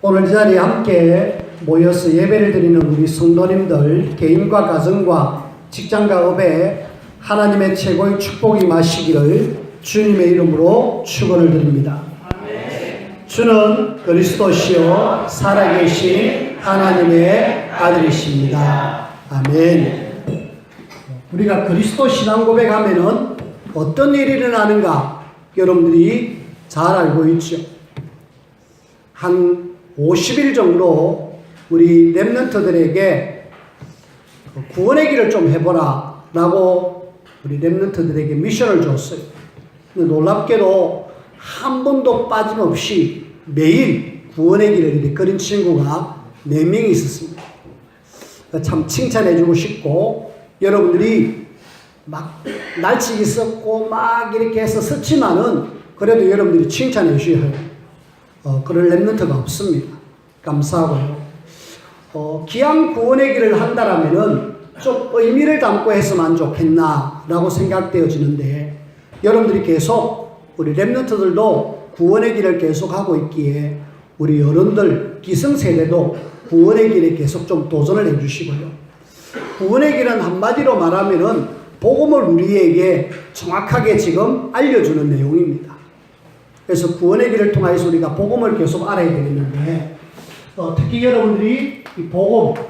오늘 이 자리에 함께 모여서 예배를 드리는 우리 성도님들 개인과 가정과 직장과 업에 하나님의 최고의 축복이 임하시기를 주님의 이름으로 축원을 드립니다. 주는 그리스도시요 살아계신 하나님의 아들이십니다. 아멘. 우리가 그리스도 신앙 고백하면은 어떤 일이 일어나는가 여러분들이 잘 알고 있죠. 한 50일 정도 우리 렘넌트들에게 구원의 길을 좀 해보라 라고 우리 렘넌트들에게 미션을 줬어요. 근데 놀랍게도 한 번도 빠짐없이 매일 구원의 길을 걸은 친구가 4명이 있었습니다. 참 칭찬해주고 싶고, 여러분들이 막 날치기 썼고 막 이렇게 해서 썼지만은 그래도 여러분들이 칭찬해 주셔야 해요. 그럴 렘넌트가 없습니다. 감사하고요. 기왕 구원의 길을 한다라면은 좀 의미를 담고 했으면 좋겠나라고 생각되어지는데, 여러분들이 계속 우리 렘넌트들도 구원의 길을 계속하고 있기에 우리 어른들 기성세대도 구원의 길에 계속 좀 도전을 해주시고요. 구원의 길은 한마디로 말하면은 복음을 우리에게 정확하게 지금 알려주는 내용입니다. 그래서 구원의 길을 통해서 우리가 복음을 계속 알아야 되겠는데, 특히 여러분들이 이 복음,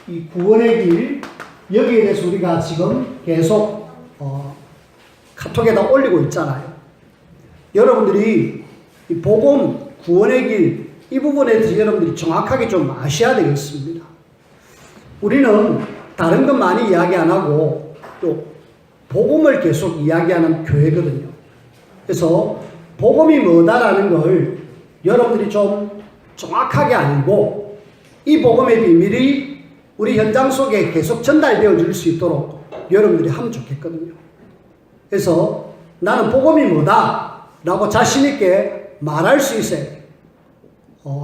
이 구원의 길, 여기에 대해서 우리가 지금 계속 카톡에다 올리고 있잖아요. 여러분들이 이 복음, 구원의 길, 이 부분에 대해서 여러분들이 정확하게 좀 아셔야 되겠습니다. 우리는 다른 건 많이 이야기 안 하고 또 복음을 계속 이야기하는 교회거든요. 그래서 복음이 뭐다라는 걸 여러분들이 좀 정확하게 알고 이 복음의 비밀이 우리 현장 속에 계속 전달되어 줄 수 있도록 여러분들이 하면 좋겠거든요. 그래서 나는 복음이 뭐다 라고 자신 있게 말할 수 있어요.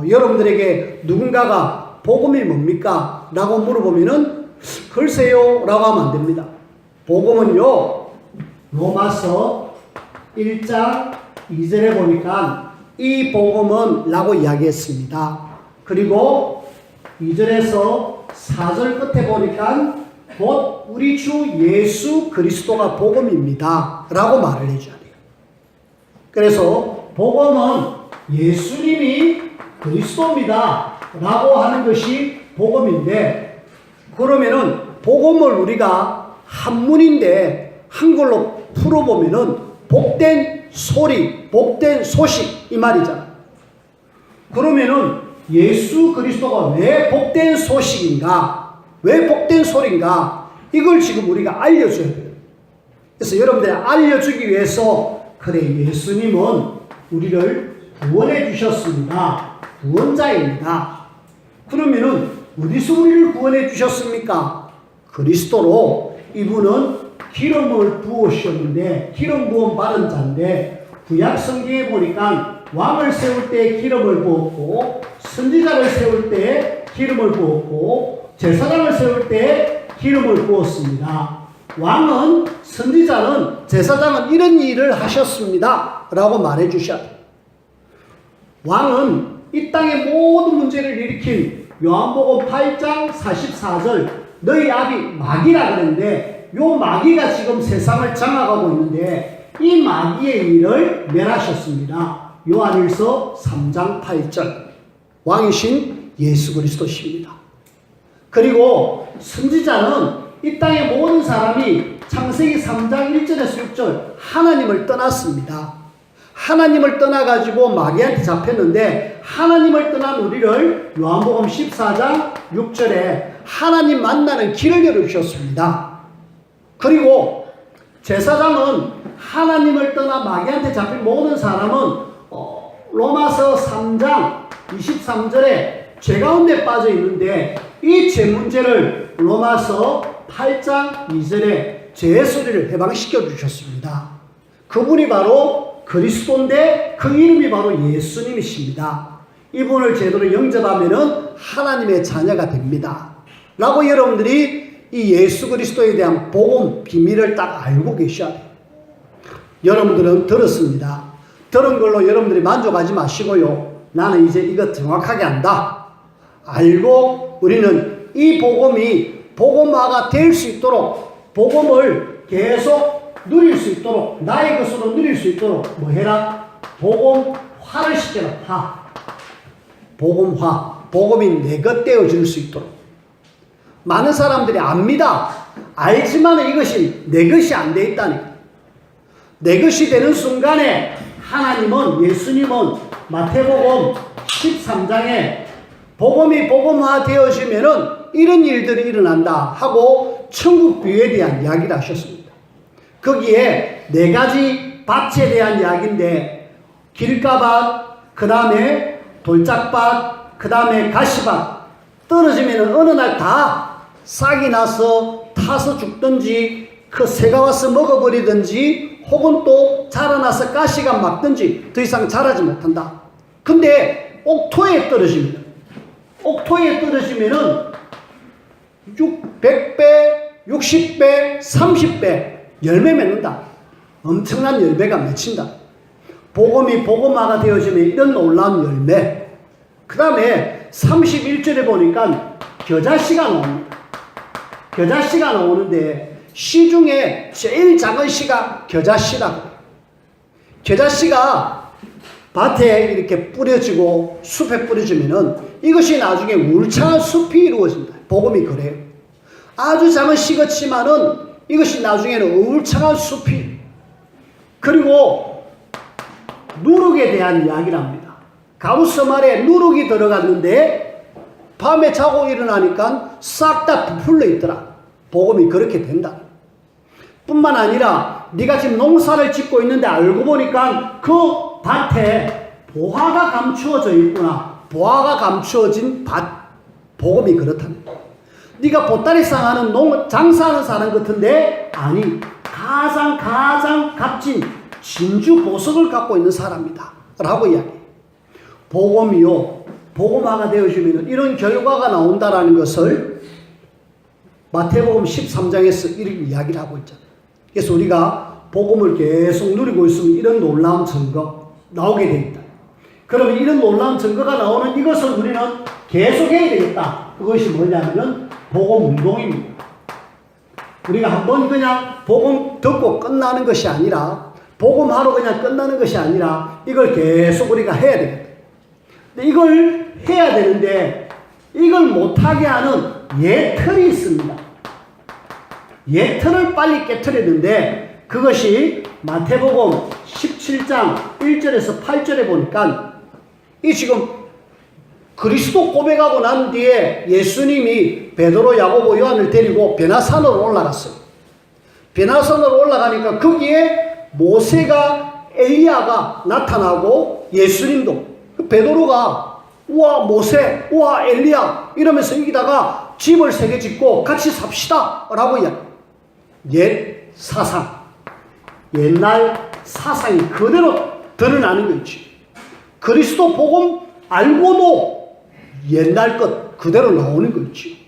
여러분들에게 누군가가 복음이 뭡니까? 라고 물어보면은 글쎄요 라고 하면 안 됩니다. 복음은요, 로마서 1장 2절에 보니까 이 복음은 라고 이야기했습니다. 그리고 2절에서 4절 끝에 보니까 곧 우리 주 예수 그리스도가 복음입니다 라고 말을 해줘야 돼요. 그래서 복음은 예수님이 그리스도입니다 라고 하는 것이 복음인데, 그러면은 복음을 우리가 한문인데 한글로 풀어보면은 복된 소리, 복된 소식 이 말이잖아. 그러면은 예수 그리스도가 왜 복된 소식인가, 왜 복된 소리인가, 이걸 지금 우리가 알려줘야 돼요. 그래서 여러분들이 알려주기 위해서, 그래 예수님은 우리를 구원해 주셨습니다, 구원자입니다. 그러면은 어디서 우리를 구원해 주셨습니까? 그리스도로. 이분은 기름을 부으셨는데, 기름 부음 받은 자인데, 구약 성경에 보니까 왕을 세울 때 기름을 부었고, 선지자를 세울 때 기름을 부었고, 제사장을 세울 때 기름을 부었습니다. 왕은, 선지자는, 제사장은 이런 일을 하셨습니다 라고 말해 주셔야 돼요. 왕은 이 땅의 모든 문제를 일으킨 요한복음 8장 44절 너희 아비 마귀라 그랬는데, 요 마귀가 지금 세상을 장악하고 있는데 이 마귀의 일을 멸하셨습니다. 요한일서 3장 8절 왕이신 예수 그리스도십니다. 그리고 선지자는 이 땅의 모든 사람이 창세기 3장 1절에서 6절 하나님을 떠났습니다. 하나님을 떠나가지고 마귀한테 잡혔는데, 하나님을 떠난 우리를 요한복음 14장 6절에 하나님 만나는 길을 열어주셨습니다. 그리고 제사장은 하나님을 떠나 마귀한테 잡힌 모든 사람은 로마서 3장 23절에 죄 가운데 빠져 있는데, 이 죄 문제를 로마서 8장 2절에 죄의 소리를 해방시켜 주셨습니다. 그분이 바로 그리스도인데 그 이름이 바로 예수님이십니다. 이분을 제대로 영접하면은 하나님의 자녀가 됩니다 라고 여러분들이 이 예수 그리스도에 대한 복음 비밀을 딱 알고 계셔야 돼요. 여러분들은 들었습니다. 들은 걸로 여러분들이 만족하지 마시고요, 나는 이제 이거 정확하게 안다. 알고 우리는 이 복음이 복음화가 될 수 있도록 복음을 계속 누릴 수 있도록 나의 것으로 누릴 수 있도록 뭐 해라? 복음화를 시켜라. 복음화. 복음이 내 것 되어질 수 있도록. 많은 사람들이 압니다. 알지만 이것이 내 것이 안 돼 있다니까. 내 것이 되는 순간에 하나님은, 예수님은 마태복음 13장에 복음이 복음화 되어지면은 이런 일들이 일어난다 하고 천국 비유에 대한 이야기를 하셨습니다. 거기에 4가지 밭에 대한 이야기인데 길가밭, 그 다음에 돌짝밭, 그 다음에 가시밭. 떨어지면 어느 날 다 싹이 나서 타서 죽든지 그 새가 와서 먹어버리든지 혹은 또 자라나서 가시가 막든지 더 이상 자라지 못한다. 근데 옥토에 떨어지면은 100배, 60배, 30배 열매 맺는다. 엄청난 열매가 맺힌다. 복음이 복음화가 되어지면 이런 놀라운 열매. 그 다음에 31절에 보니까 겨자씨가 나옵니다. 겨자씨가 나오는데 씨 중에 제일 작은 씨가 겨자씨라고. 겨자씨가 밭에 이렇게 뿌려지고 숲에 뿌려지면은 이것이 나중에 울창한 숲이 이루어진다. 복음이 그래요. 아주 작은 씨 같지만은 이것이 나중에는 울창한 숲이. 그리고 누룩에 대한 이야기를 합니다. 가우스말에 누룩이 들어갔는데 밤에 자고 일어나니까 싹 다 부풀려 있더라. 복음이 그렇게 된다. 뿐만 아니라 네가 지금 농사를 짓고 있는데 알고 보니까 그 밭에 보화가 감추어져 있구나. 보화가 감추어진 밭. 복음이 그렇답니다. 네가 보따리 상하는 장사하는 사람 같은데 아니 가장 값진 진주 보석을 갖고 있는 사람이다 라고 이야기해요. 복음이요, 복음화가 되어지면 이런 결과가 나온다라는 것을 마태복음 13장에서 이렇게 이야기를 하고 있잖아요. 그래서 우리가 복음을 계속 누리고 있으면 이런 놀라운 증거 나오게 돼 있다. 그러면 이런 놀라운 증거가 나오는 이것을 우리는 계속해야 되겠다. 그것이 뭐냐면은 복음 운동입니다. 우리가 한번 그냥 복음 듣고 끝나는 것이 아니라 복음하러 그냥 끝나는 것이 아니라 이걸 계속 우리가 해야 되겠다. 근데 이걸 해야 되는데 이걸 못하게 하는 예틀이 있습니다. 예틀을 빨리 깨트리는데 그것이 마태복음 17장 1절에서 8절에 보니까 이 지금 그리스도 고백하고 난 뒤에 예수님이 베드로, 야고보, 요한을 데리고 베나산으로 올라갔어요. 베나산으로 올라가니까 거기에 모세가 엘리야가 나타나고 예수님도 베드로가 우와 모세, 우와 엘리야 이러면서 여기다가 집을 3개 짓고 같이 삽시다 라고 옛 사상, 옛날 사상이 그대로 드러나는 거 있지. 그리스도 복음 알고도 옛날 것 그대로 나오는 거 있지.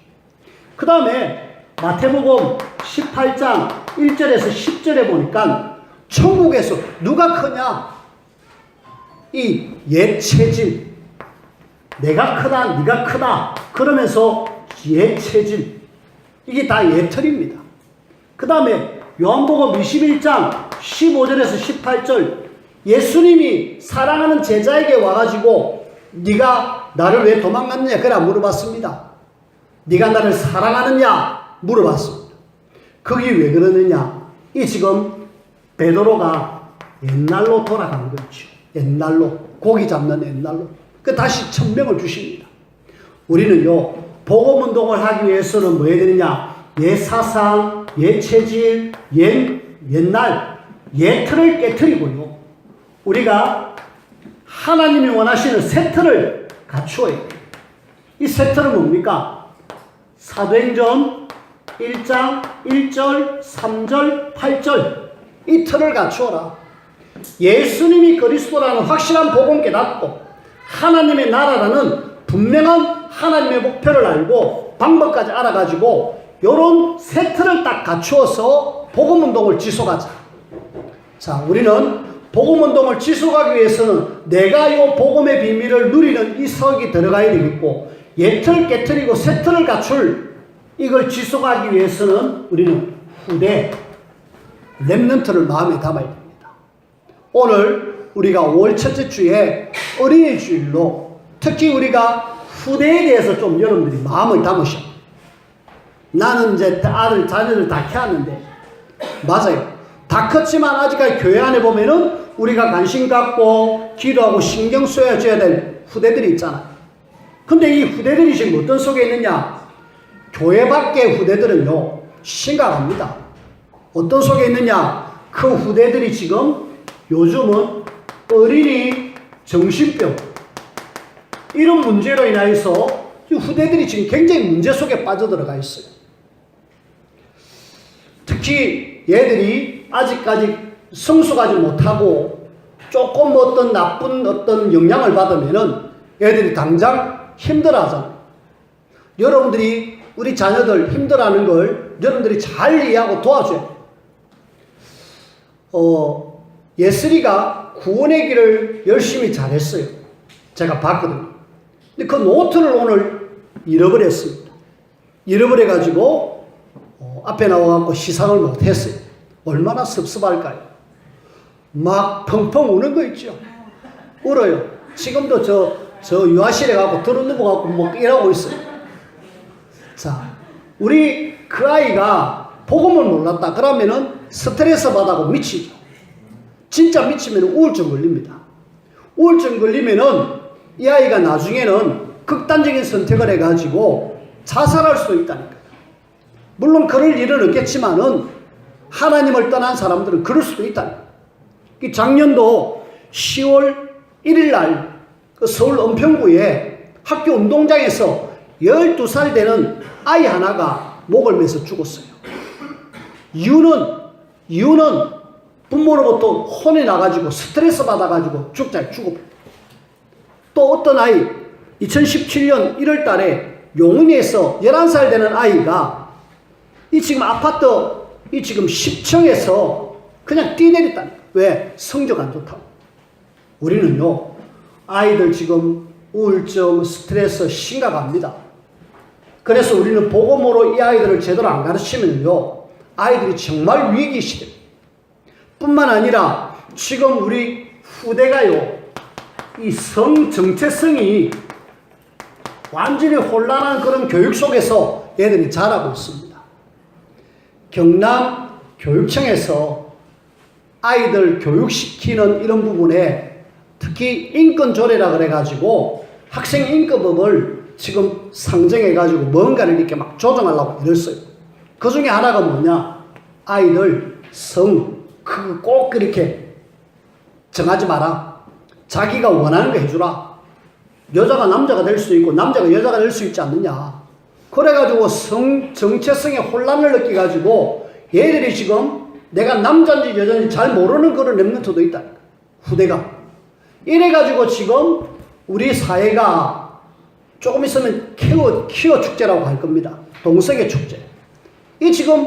그 다음에 마태복음 18장 1절에서 10절에 보니까 천국에서 누가 크냐? 이 옛 체질. 내가 크다, 네가 크다. 그러면서 옛 체질. 이게 다 예틀입니다. 그 다음에 요한복음 21장 15절에서 18절 예수님이 사랑하는 제자에게 와가지고 네가 나를 왜 도망갔느냐 그래 물어봤습니다. 네가 나를 사랑하느냐 물어봤습니다. 그게 왜 그러느냐? 이 지금 베드로가 옛날로 돌아간 거죠. 옛날로 고기 잡는 옛날로. 그 다시 천명을 주십니다. 우리는요 복음운동을 하기 위해서는 뭐 해야 되느냐? 옛 사상, 옛 체질, 옛날, 옛 틀을 깨트리고요. 우리가 하나님이 원하시는 새 틀을 갖추어야 돼요. 이 새 틀은 뭡니까? 사도행전 1장 1절, 3절, 8절 이 틀을 갖추어라. 예수님이 그리스도라는 확실한 복음 깨닫고 하나님의 나라라는 분명한 하나님의 목표를 알고 방법까지 알아가지고 요런 새 틀을 딱 갖추어서 복음운동을 지속하자. 자, 우리는 복음운동을 지속하기 위해서는 내가 이 복음의 비밀을 누리는 이 석이 들어가야 되겠고, 옛틀, 깨틀이고 새틀을 갖출 이걸 지속하기 위해서는 우리는 후대, 렘넌트를 마음에 담아야 됩니다. 오늘 우리가 5월 첫째 주에 어린이 주일로 특히 우리가 후대에 대해서 좀 여러분들이 마음을 담으셔. 나는 이제 자녀들 다 키웠는데, 맞아요. 다 컸지만 아직까지 교회 안에 보면은 우리가 관심 갖고 기도하고 신경 써줘야 될 후대들이 있잖아요. 근데 이 후대들이 지금 어떤 속에 있느냐? 교회 밖의 후대들은요, 심각합니다. 어떤 속에 있느냐? 그 후대들이 지금 요즘은 어린이 정신병, 이런 문제로 인하여서 후대들이 지금 굉장히 문제 속에 빠져들어가 있어요. 특히 얘들이 아직까지 성숙하지 못하고 조금 어떤 나쁜 어떤 영향을 받으면은 얘들이 당장 힘들어 하잖아요. 여러분들이 우리 자녀들 힘들어하는 걸 여러분들이 잘 이해하고 도와줘요. 예슬이가 구원의 길을 열심히 잘했어요. 제가 봤거든요. 근데 그 노트를 오늘 잃어버렸습니다. 잃어버려가지고 앞에 나와갖고 시상을 못했어요. 얼마나 섭섭할까요? 막 펑펑 우는 거 있죠. 울어요. 지금도 저 유아실에 가고 들어누워갖고 뭐 일하고 있어요. 자, 우리 그 아이가 복음을 몰랐다 그러면은 스트레스 받아고 미치죠. 진짜 미치면 우울증 걸립니다. 우울증 걸리면은 이 아이가 나중에는 극단적인 선택을 해가지고 자살할 수도 있다니까요. 물론 그럴 일은 없겠지만은 하나님을 떠난 사람들은 그럴 수도 있다니까요. 작년도 10월 1일 날 그 서울 은평구에 학교 운동장에서 12살 되는 아이 하나가 목을 매서 죽었어요. 이유는 부모로부터 혼이 나가지고 스트레스 받아가지고 죽어버렸어요. 또 어떤 아이 2017년 1월 달에 용인에서 11살 되는 아이가 이 지금 아파트 이 지금 10층에서 그냥 뛰내렸다니까. 왜? 성적 안 좋다고. 우리는요, 아이들 지금 우울증, 스트레스 심각합니다. 그래서 우리는 복음으로 이 아이들을 제대로 안 가르치면요, 아이들이 정말 위기 시대. 뿐만 아니라 지금 우리 후대가요, 이 성 정체성이 완전히 혼란한 그런 교육 속에서 애들이 자라고 있습니다. 경남 교육청에서 아이들 교육시키는 이런 부분에 특히 인권조례라 그래가지고 학생 인권법을 지금 상정해가지고 뭔가를 이렇게 막 조정하려고 이랬어요. 그 중에 하나가 뭐냐? 아이들 성, 그거 꼭 그렇게 정하지 마라. 자기가 원하는 거 해주라. 여자가 남자가 될 수도 있고 남자가 여자가 될 수 있지 않느냐. 그래가지고 성 정체성의 혼란을 느껴가지고 얘들이 지금 내가 남자인지 여자인지 잘 모르는 그런 렘넌트도 있다. 후대가. 이래가지고 지금 우리 사회가 조금 있으면 퀴어 축제라고 할 겁니다. 동성애 축제. 이 지금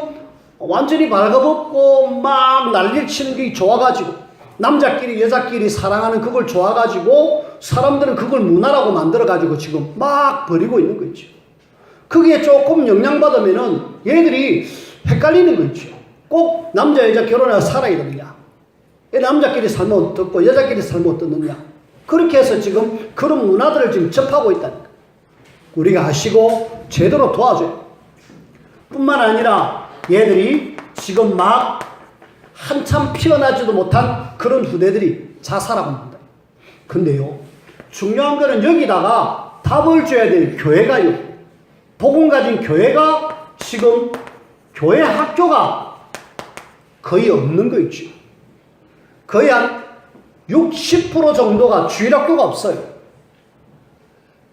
완전히 발가벗고 막 난리를 치는 게 좋아가지고 남자끼리 여자끼리 사랑하는 그걸 좋아가지고 사람들은 그걸 문화라고 만들어가지고 지금 막 버리고 있는 거 있죠. 거기에 조금 영향받으면은 얘들이 헷갈리는 거 있죠. 꼭 남자 여자 결혼해서 살아야 되느냐, 남자끼리 살면 어떻고 여자끼리 살면 어떻느냐. 그렇게 해서 지금 그런 문화들을 지금 접하고 있다니까. 우리가 아시고 제대로 도와줘요. 뿐만 아니라 얘들이 지금 막 한참 피어나지도 못한 그런 후대들이 자살하고 있다. 근데요, 중요한 거는 여기다가 답을 줘야 될 교회가요, 복음 가진 교회가 지금 교회 학교가 거의 없는 거 있죠. 거의 한 60% 정도가 주일학교가 없어요.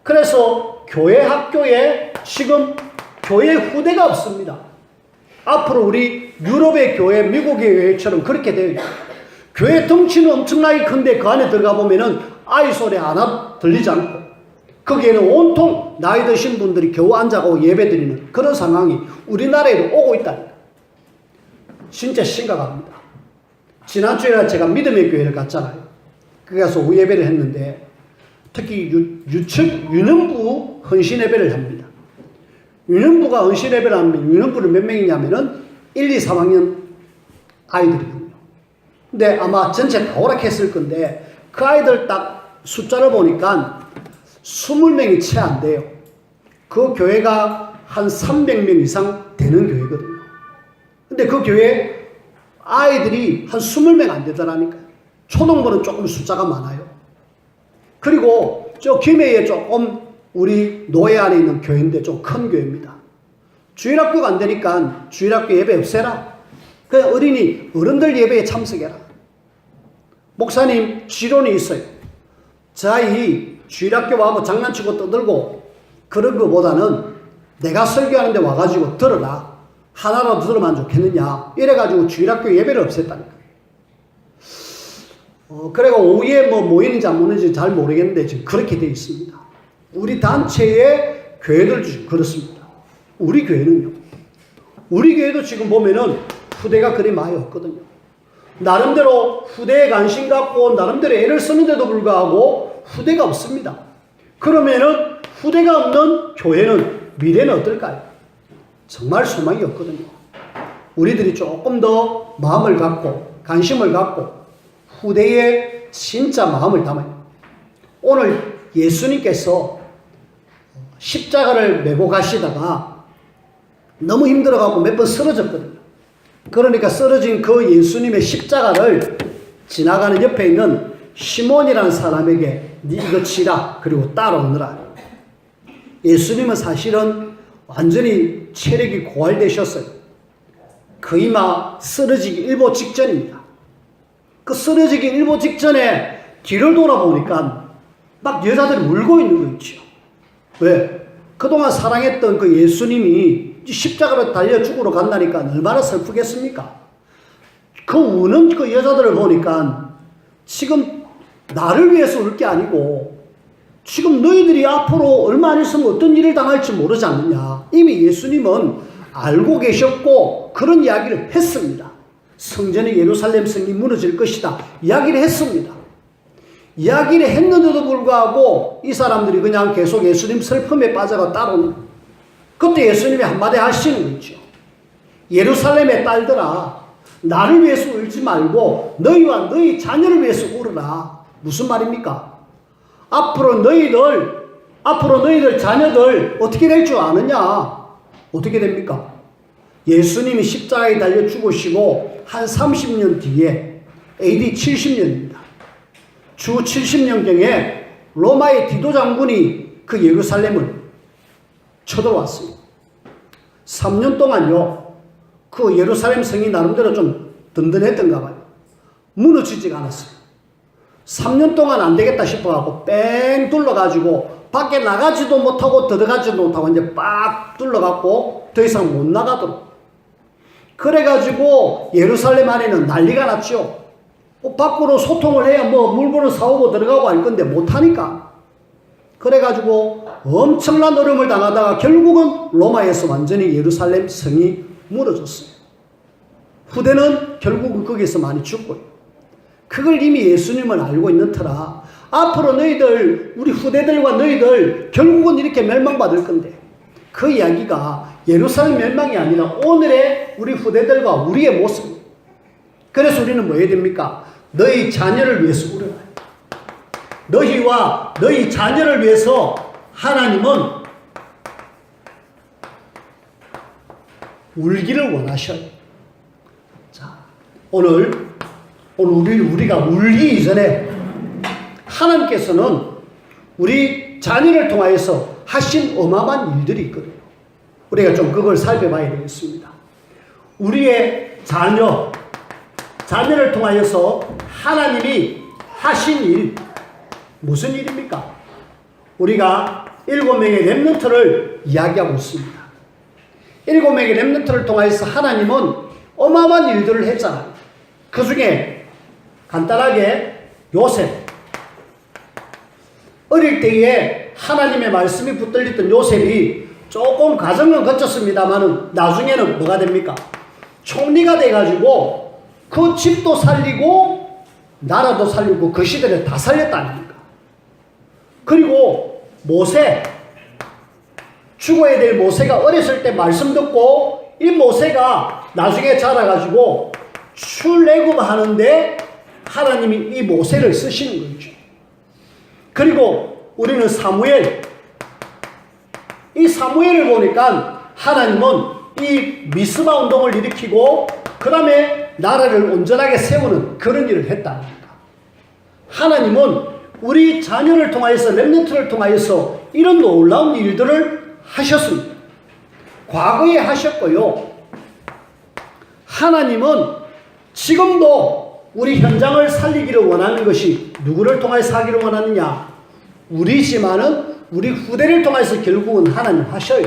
그래서 교회 학교에 지금 교회 후대가 없습니다. 앞으로 우리 유럽의 교회, 미국의 교회처럼 그렇게 되어 있어요. 교회 덩치는 엄청나게 큰데 그 안에 들어가 보면은 아이 소리 하나 들리지 않고 거기에는 온통 나이 드신 분들이 겨우 앉아가고 예배 드리는 그런 상황이 우리나라에도 오고 있다니까. 진짜 심각합니다. 지난주에 제가 믿음의 교회를 갔잖아요. 그래서 오후 예배를 했는데 특히 유년부 헌신 예배를 합니다. 유년부가 헌신 예배를 하면 유년부는 몇 명이냐면은 1, 2, 3학년 아이들이거든요. 근데 아마 전체 다 오락했을 건데 그 아이들 딱 숫자를 보니까 20명이 채 안 돼요. 그 교회가 한 300명 이상 되는 교회거든요. 근데 그 교회 아이들이 한 20명 안 되더라니까요. 초등부는 조금 숫자가 많아요. 그리고 저 김해에 조금 우리 노예 안에 있는 교회인데 좀 큰 교회입니다. 주일학교가 안 되니까 주일학교 예배 없애라. 그냥 어른들 예배에 참석해라. 목사님 지론이 있어요. 자이 주일학교 와서 장난치고 떠들고 그런 것보다는 내가 설교하는데 와가지고 들어라. 하나라도 들으면 좋겠느냐. 이래가지고 주일학교 예배를 없앴다니까. 그래가 오후에 모이는지 안 모이는지 잘 모르겠는데 지금 그렇게 되어 있습니다. 우리 단체의 교회들 그렇습니다. 우리 교회는요. 우리 교회도 지금 보면은 후대가 그리 많이 없거든요. 나름대로 후대에 관심 갖고 나름대로 애를 쓰는데도 불구하고 후대가 없습니다. 그러면은 후대가 없는 교회는 미래는 어떨까요? 정말 소망이 없거든요. 우리들이 조금 더 마음을 갖고 관심을 갖고 후대에 진짜 마음을 담아요. 오늘 예수님께서 십자가를 메고 가시다가 너무 힘들어가고 몇 번 쓰러졌거든요. 그러니까 쓰러진 그 예수님의 십자가를 지나가는 옆에 있는 시몬이라는 사람에게 네 이거 치라 그리고 따라오느라. 예수님은 사실은 완전히 체력이 고갈되셨어요. 거의 막 쓰러지기 일보 직전입니다. 그 쓰러지기 일보 직전에 뒤를 돌아보니까 막 여자들이 울고 있는 거 있죠. 왜? 그동안 사랑했던 그 예수님이 십자가로 달려 죽으러 간다니까 얼마나 슬프겠습니까? 그 우는 그 여자들을 보니까 지금 나를 위해서 울 게 아니고 지금 너희들이 앞으로 얼마 안 있으면 어떤 일을 당할지 모르지 않느냐. 이미 예수님은 알고 계셨고 그런 이야기를 했습니다. 성전의 예루살렘 성이 무너질 것이다. 이야기를 했습니다. 이야기를 했는데도 불구하고 이 사람들이 그냥 계속 예수님 슬픔에 빠져가 따라오는. 그때 예수님이 한마디 하시는 거 있죠. 예루살렘의 딸들아, 나를 위해서 울지 말고 너희와 너희 자녀를 위해서 울어라. 무슨 말입니까? 앞으로 너희들 자녀들 어떻게 될 줄 아느냐? 어떻게 됩니까? 예수님이 십자가에 달려 죽으시고 한 30년 뒤에 AD 70년입니다. 주 70년경에 로마의 디도 장군이 그 예루살렘을 쳐들어왔습니다. 3년 동안요, 그 예루살렘 성이 나름대로 좀 든든했던가 봐요. 무너지지가 않았어요. 3년 동안 안 되겠다 싶어갖고 뺑 둘러가지고 밖에 나가지도 못하고 들어가지도 못하고 이제 빡 둘러갖고 더 이상 못 나가도록. 그래가지고 예루살렘 안에는 난리가 났죠. 밖으로 소통을 해야 물건을 사오고 들어가고 할 건데 못하니까. 그래가지고 엄청난 어려움을 당하다가 결국은 로마에서 완전히 예루살렘 성이 무너졌어요. 후대는 결국은 거기서 많이 죽고요. 그걸 이미 예수님은 알고 있는 터라 앞으로 너희들, 우리 후대들과 너희들 결국은 이렇게 멸망받을 건데 그 이야기가 예루살렘 멸망이 아니라 오늘의 우리 후대들과 우리의 모습. 그래서 우리는 뭐 해야 됩니까? 너희 자녀를 위해서 울어라. 너희와 너희 자녀를 위해서 하나님은 울기를 원하셔요. 자, 오늘 우리가 울기 이전에 하나님께서는 우리 자녀를 통하여서 하신 어마어마한 일들이 있거든요. 우리가 좀 그걸 살펴봐야 되겠습니다. 우리의 자녀를 통하여서 하나님이 하신 일, 무슨 일입니까? 우리가 7명의 렘넌트를 이야기하고 있습니다. 7명의 렘넌트를 통하여서 하나님은 어마어마한 일들을 했잖아요. 그 중에 간단하게 요셉. 어릴 때에 하나님의 말씀이 붙들렸던 요셉이 조금 과정은 거쳤습니다만은 나중에는 뭐가 됩니까? 총리가 돼가지고 그 집도 살리고 나라도 살리고 그 시대를 다 살렸다니까. 그리고 모세, 죽어야 될 모세가 어렸을 때 말씀 듣고 이 모세가 나중에 자라가지고 출애굽하는데 하나님이 이 모세를 쓰시는 거죠. 그리고 우리는 사무엘, 이 사무엘을 보니까 하나님은 이 미스바 운동을 일으키고 그 다음에 나라를 온전하게 세우는 그런 일을 했다니까. 하나님은 우리 자녀를 통하여서 렘넌트를 통하여서 이런 놀라운 일들을 하셨습니다. 과거에 하셨고요. 하나님은 지금도 우리 현장을 살리기를 원하는 것이 누구를 통해서 하기를 원하느냐? 우리지만은 우리 후대를 통해서 결국은 하나님 하셔요.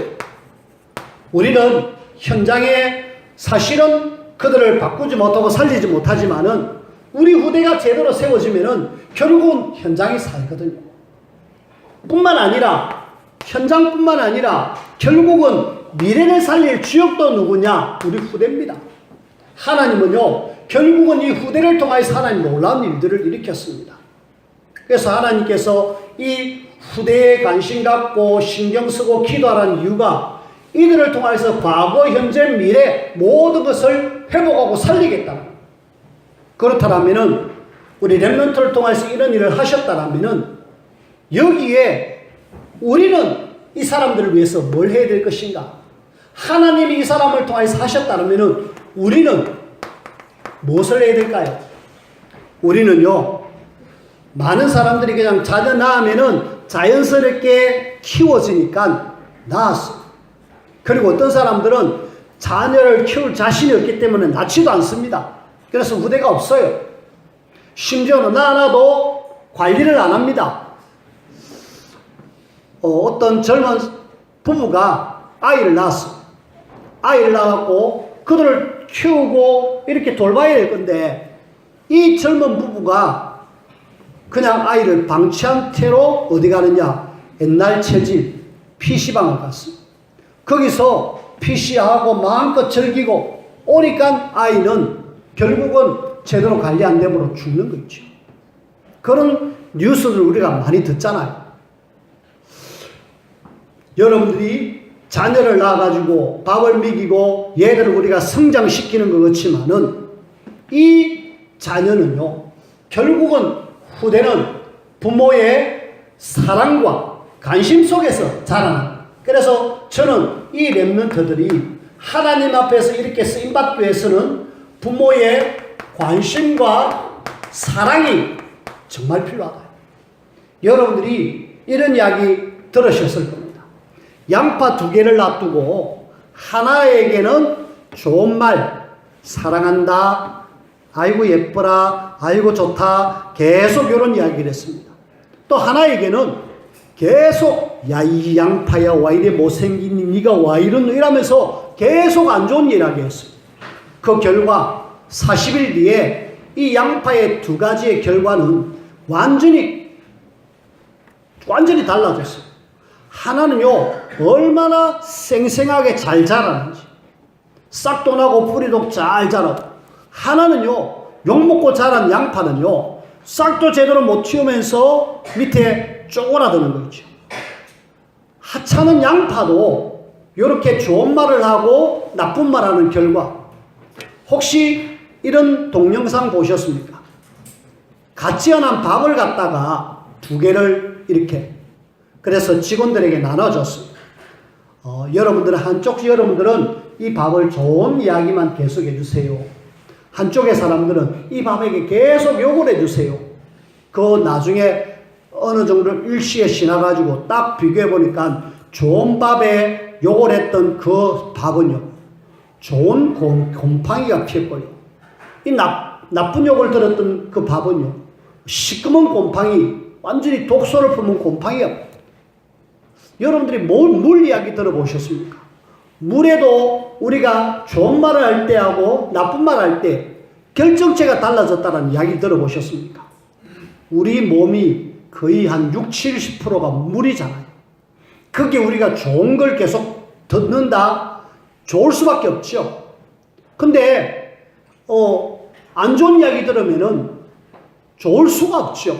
우리는 현장에 사실은 그들을 바꾸지 못하고 살리지 못하지만은 우리 후대가 제대로 세워지면은 결국은 현장이 살거든요. 뿐만 아니라 현장뿐만 아니라 결국은 미래를 살릴 주역도 누구냐? 우리 후대입니다. 하나님은요, 결국은 이 후대를 통해서 하나님 놀라운 일들을 일으켰습니다. 그래서 하나님께서 이 후대에 관심 갖고 신경 쓰고 기도하라는 이유가 이들을 통해서 과거, 현재, 미래 모든 것을 회복하고 살리겠다. 그렇다면은 우리 렘넌트를 통해서 이런 일을 하셨다면은 여기에 우리는 이 사람들을 위해서 뭘 해야 될 것인가? 하나님이 이 사람을 통해서 하셨다면은 우리는 무엇을 해야 될까요? 우리는요, 많은 사람들이 그냥 자녀 낳으면은 자연스럽게 키워지니까 낳았어. 그리고 어떤 사람들은 자녀를 키울 자신이 없기 때문에 낳지도 않습니다. 그래서 후대가 없어요. 심지어는 낳아도 관리를 안 합니다. 어떤 젊은 부부가 아이를 낳았어. 아이를 낳았고 그들을 키우고 이렇게 돌봐야 될 건데 이 젊은 부부가 그냥 아이를 방치한 채로 어디 가느냐? 옛날 체질 PC방을 갔어. 거기서 PC하고 마음껏 즐기고 오니까 아이는 결국은 제대로 관리 안 되므로 죽는 거 있죠. 그런 뉴스를 우리가 많이 듣잖아요. 여러분들이 자녀를 낳아가지고 밥을 먹이고 얘들을 우리가 성장시키는 것 같지만은 이 자녀는요, 결국은 후대는 부모의 사랑과 관심 속에서 자라나. 그래서 저는 이 렘넌트들이 하나님 앞에서 이렇게 쓰임받기 위해서는 부모의 관심과 사랑이 정말 필요하다. 여러분들이 이런 이야기 들으셨을 겁니다. 양파 2개를 놔두고 하나에게는 좋은 말, 사랑한다, 아이고 예뻐라, 아이고 좋다, 계속 이런 이야기를 했습니다. 또 하나에게는 계속 야 이 양파야 와 이래 못생기니 니가 와 이러면서 계속 안 좋은 이야기 했어요. 그 결과 40일 뒤에 이 양파의 2가지의 결과는 완전히 달라졌어요. 하나는요, 얼마나 생생하게 잘 자라는지, 싹도 나고 뿌리도 잘 자라고, 하나는요, 욕먹고 자란 양파는요, 싹도 제대로 못 틔우면서 밑에 쪼그라드는 거죠. 하찮은 양파도 이렇게 좋은 말을 하고 나쁜 말 하는 결과, 혹시 이런 동영상 보셨습니까? 같이 연한 밥을 갖다가 2개를 이렇게, 그래서 직원들에게 나눠줬습니다. 여러분들은 이 밥을 좋은 이야기만 계속 해주세요. 한쪽의 사람들은 이 밥에게 계속 욕을 해주세요. 그 나중에 어느 정도 일시에 지나가지고 딱 비교해보니까 좋은 밥에 욕을 했던 그 밥은요, 좋은 곰팡이가 피었고요. 이 나쁜 욕을 들었던 그 밥은요, 시꺼먼 곰팡이, 완전히 독소를 품은 곰팡이가. 여러분들이 물 이야기 들어보셨습니까? 물에도 우리가 좋은 말을 할 때하고 나쁜 말을 할 때 결정체가 달라졌다는 이야기 들어보셨습니까? 우리 몸이 거의 한 60-70%가 물이잖아요. 그게 우리가 좋은 걸 계속 듣는다? 좋을 수밖에 없죠. 근데 안 좋은 이야기 들으면은 좋을 수가 없죠.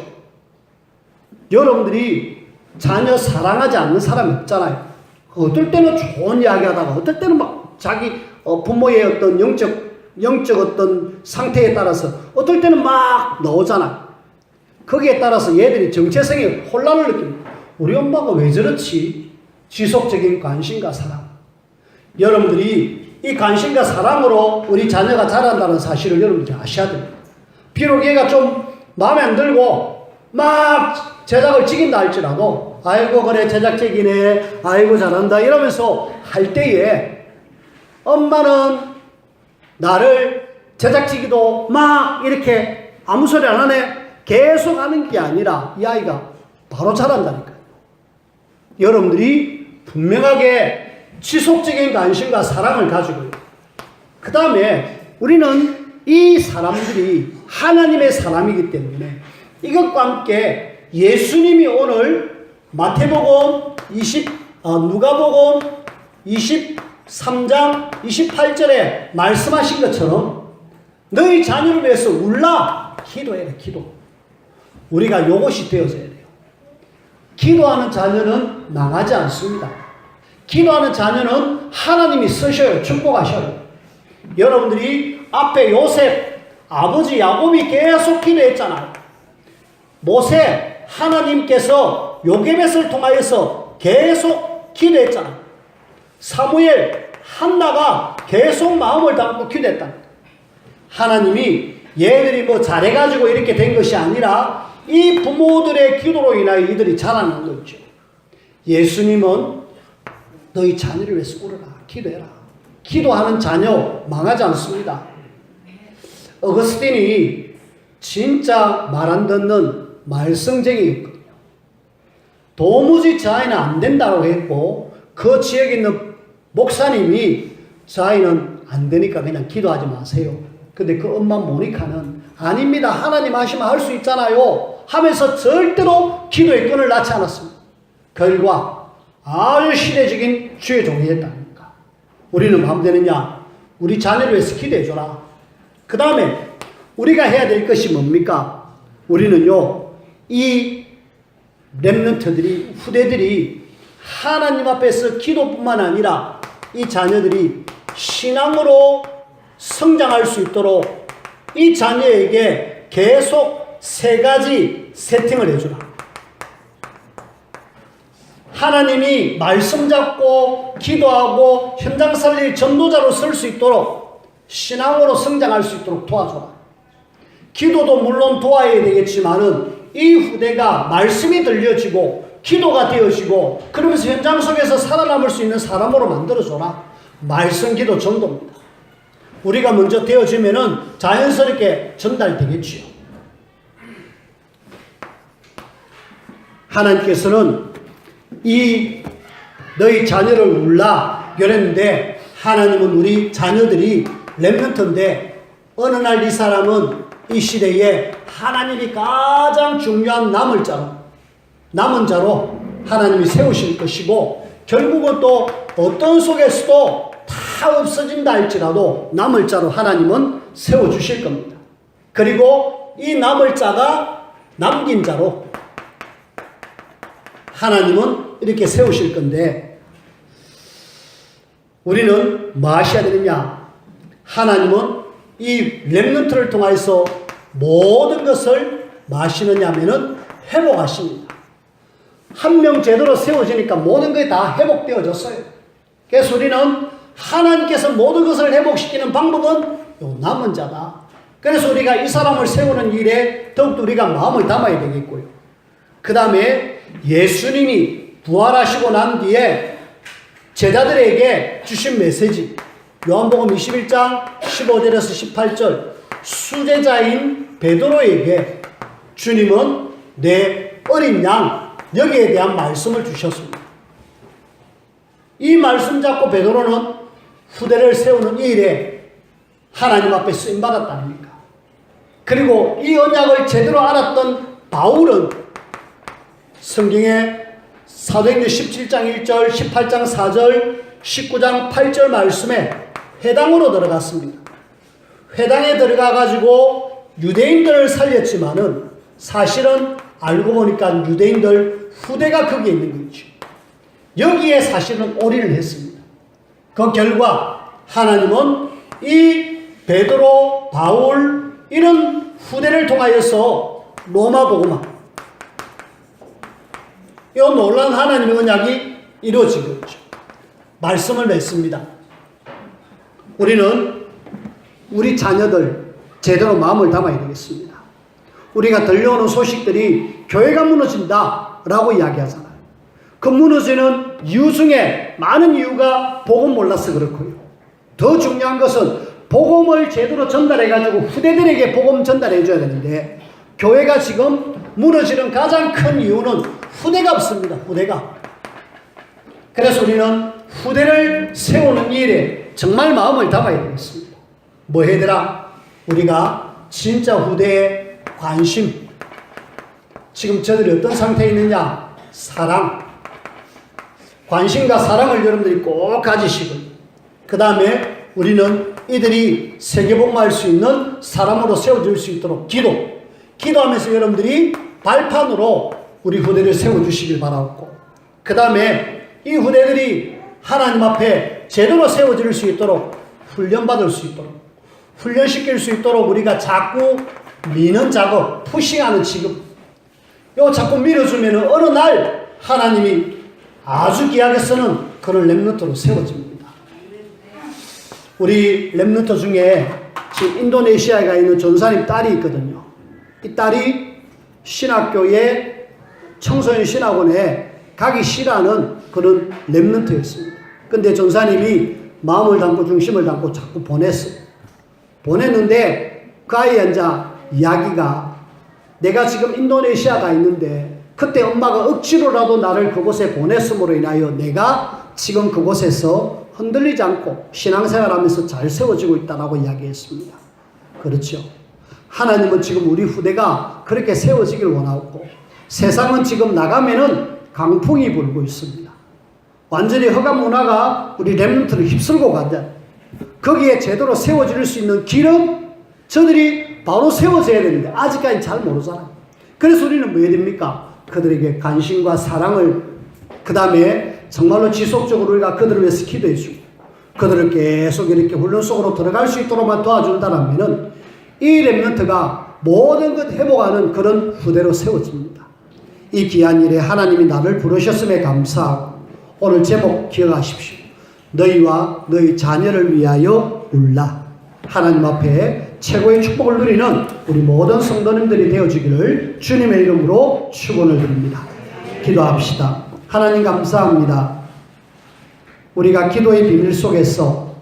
여러분들이 자녀 사랑하지 않는 사람이 없잖아요. 어떨 때는 좋은 이야기 하다가 어떨 때는 막 자기 부모의 어떤 영적 어떤 상태에 따라서 어떨 때는 막 나오잖아요. 거기에 따라서 얘들이 정체성에 혼란을 느낍니다. 우리 엄마가 왜 저렇지? 지속적인 관심과 사랑. 여러분들이 이 관심과 사랑으로 우리 자녀가 자란다는 사실을 여러분들이 아셔야 됩니다. 비록 얘가 좀 마음에 안 들고 막 제작을 지긴다 할지라도 아이고 그래 제작적이네 아이고 잘한다 이러면서 할 때에 엄마는 나를 제작지기도 막 이렇게 아무 소리 안 하네 계속 하는 게 아니라 이 아이가 바로 자란다니까요. 여러분들이 분명하게 지속적인 관심과 사랑을 가지고요. 그 다음에 우리는 이 사람들이 하나님의 사람이기 때문에 이것과 함께 예수님이 오늘 마태복음 누가복음 23장 28절에 말씀하신 것처럼 너희 자녀를 위해서 울라 기도해라 기도. 우리가 요것이 되어져야 돼요. 기도하는 자녀는 망하지 않습니다. 기도하는 자녀는 하나님이 쓰셔요. 축복하셔요. 여러분들이 앞에 요셉 아버지 야곱이 계속 기도했잖아요. 모세 하나님께서 요게벳을 통하여서 계속 기도했잖아요. 사무엘 한나가 계속 마음을 담고 기도했다. 하나님이 얘들이 뭐 잘해가지고 이렇게 된 것이 아니라 이 부모들의 기도로 인하여 이들이 자라는 거죠. 예수님은 너희 자녀를 위해서 울어라 기도해라. 기도하는 자녀 망하지 않습니다. 어거스틴이 진짜 말 안 듣는 말썽쟁이였거든요. 도무지 저 아이는 안 된다고 했고 그 지역에 있는 목사님이 저 아이는 안 되니까 그냥 기도하지 마세요. 근데 그 엄마 모니카는 아닙니다. 하나님 하시면 할 수 있잖아요 하면서 절대로 기도의 끈을 낳지 않았습니다. 결과 아주 시대적인 주의 종이 됐다니까. 우리는 마음 되느냐? 우리 자녀를 위해서 기도해줘라. 그 다음에 우리가 해야 될 것이 뭡니까? 우리는요 이 렘넌트들이 후대들이 하나님 앞에서 기도뿐만 아니라 이 자녀들이 신앙으로 성장할 수 있도록 이 자녀에게 계속 세 가지 세팅을 해주라. 하나님이 말씀 잡고 기도하고 현장 살릴 전도자로 쓸 수 있도록 신앙으로 성장할 수 있도록 도와줘라. 기도도 물론 도와야 되겠지만은 이 후대가 말씀이 들려지고 기도가 되어지고 그러면서 현장 속에서 살아남을 수 있는 사람으로 만들어줘라. 말씀 기도 전도입니다. 우리가 먼저 되어지면은 자연스럽게 전달되겠지요. 하나님께서는 이 너희 자녀를 울라 그랬는데 하나님은 우리 자녀들이 렘넌트인데 어느 날 이 사람은 이 시대에 하나님이 가장 중요한 남은 자로 하나님이 세우실 것이고 결국은 또 어떤 속에서도 다 없어진다 할지라도 남을 자로 하나님은 세워주실 겁니다. 그리고 이 남을 자가 남긴 자로 하나님은 이렇게 세우실 건데 우리는 뭐 하셔야 되느냐? 하나님은 이 렘넌트를 통해서 모든 것을 뭐 하시느냐 하면은 회복하십니다. 한 명 제대로 세워지니까 모든 것이 다 회복되어졌어요. 그래서 우리는 하나님께서 모든 것을 회복시키는 방법은 요 남은 자다. 그래서 우리가 이 사람을 세우는 일에 더욱더 우리가 마음을 담아야 되겠고요. 그 다음에 예수님이 부활하시고 난 뒤에 제자들에게 주신 메시지 요한복음 21장 15절에서 18절 수제자인 베드로에게 주님은 내 어린 양 여기에 대한 말씀을 주셨습니다. 이 말씀 잡고 베드로는 후대를 세우는 이 일에 하나님 앞에 쓰임받았다 아닙니까? 그리고 이 언약을 제대로 알았던 바울은 성경에 사도행전 17장 1절, 18장 4절, 19장 8절 말씀에 해당으로 들어갔습니다. 회당에 들어가 가지고 유대인들을 살렸지만은 사실은 알고 보니까 유대인들 후대가 거기에 있는 거죠. 여기에 사실은 올인을 했습니다. 그 결과 하나님은 이 베드로, 바울 이런 후대를 통하여서 로마 복음화, 이 놀라운 하나님의 언약이 이루어진 거죠. 말씀을 냈습니다. 우리는 우리 자녀들 제대로 마음을 담아야 되겠습니다. 우리가 들려오는 소식들이 교회가 무너진다라고 이야기하잖아요. 그 무너지는 이유 중에 많은 이유가 복음 몰라서 그렇고요. 더 중요한 것은 복음을 제대로 전달해가지고 후대들에게 복음 전달해줘야 되는데 교회가 지금 무너지는 가장 큰 이유는 후대가 없습니다. 후대가. 그래서 우리는 후대를 세우는 일에 정말 마음을 담아야 되겠습니다. 뭐 해더라? 우리가 진짜 후대에 관심. 지금 저들이 어떤 상태에 있느냐? 사랑. 관심과 사랑을 여러분들이 꼭 가지시고, 그 다음에 우리는 이들이 세계복음화할 수 있는 사람으로 세워질 수 있도록 기도하면서 여러분들이 발판으로 우리 후대를 세워주시길 바라고, 그 다음에 이 후대들이 하나님 앞에 제대로 세워질 수 있도록 훈련받을 수 있도록, 훈련시킬 수 있도록 우리가 자꾸 미는 작업, 푸싱하는 지금 요 자꾸 밀어주면 어느 날 하나님이 아주 귀하게 쓰는 그런 렘넌트로 세워집니다. 우리 렘넌트 중에 지금 인도네시아에 가 있는 전사님 딸이 있거든요. 이 딸이 신학교에 청소년 신학원에 가기 싫어하는 그런 렘넌트였습니다. 근데 전사님이 마음을 담고 중심을 담고 자꾸 보냈어요. 보냈는데 그 아이의 이야기가, 내가 지금 인도네시아 가 있는데 그때 엄마가 억지로라도 나를 그곳에 보냈음으로 인하여 내가 지금 그곳에서 흔들리지 않고 신앙생활하면서 잘 세워지고 있다라고 이야기했습니다. 그렇죠. 하나님은 지금 우리 후대가 그렇게 세워지길 원하고, 세상은 지금 나가면은 강풍이 불고 있습니다. 완전히 허감 문화가 우리 렘넌트를 휩쓸고 간다. 거기에 제대로 세워질 수 있는 길은 저들이 바로 세워져야 되는데 아직까지 잘 모르잖아요. 그래서 우리는 뭐 해야 됩니까? 그들에게 관심과 사랑을, 그 다음에 정말로 지속적으로 우리가 그들을 위해서 기도해주고 그들을 계속 이렇게 훈련 속으로 들어갈 수 있도록만 도와준다면 이 렘넌트가 모든 것 회복하는 그런 후대로 세워집니다. 이 귀한 일에 하나님이 나를 부르셨음에 감사하고, 오늘 제목 기억하십시오. 너희와 너희 자녀를 위하여 울라. 하나님 앞에 최고의 축복을 누리는 우리 모든 성도님들이 되어주기를 주님의 이름으로 축원을 드립니다. 기도합시다. 하나님 감사합니다. 우리가 기도의 비밀 속에서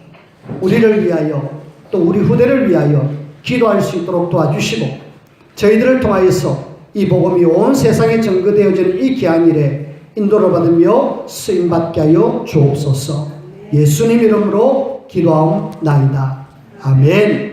우리를 위하여 또 우리 후대를 위하여 기도할 수 있도록 도와주시고, 저희들을 통하여서 이 복음이 온 세상에 전거되어지는 이 귀한 일에 인도를 받으며 쓰임받게 하여 주옵소서. 예수님 이름으로 기도하옵나이다. 아멘.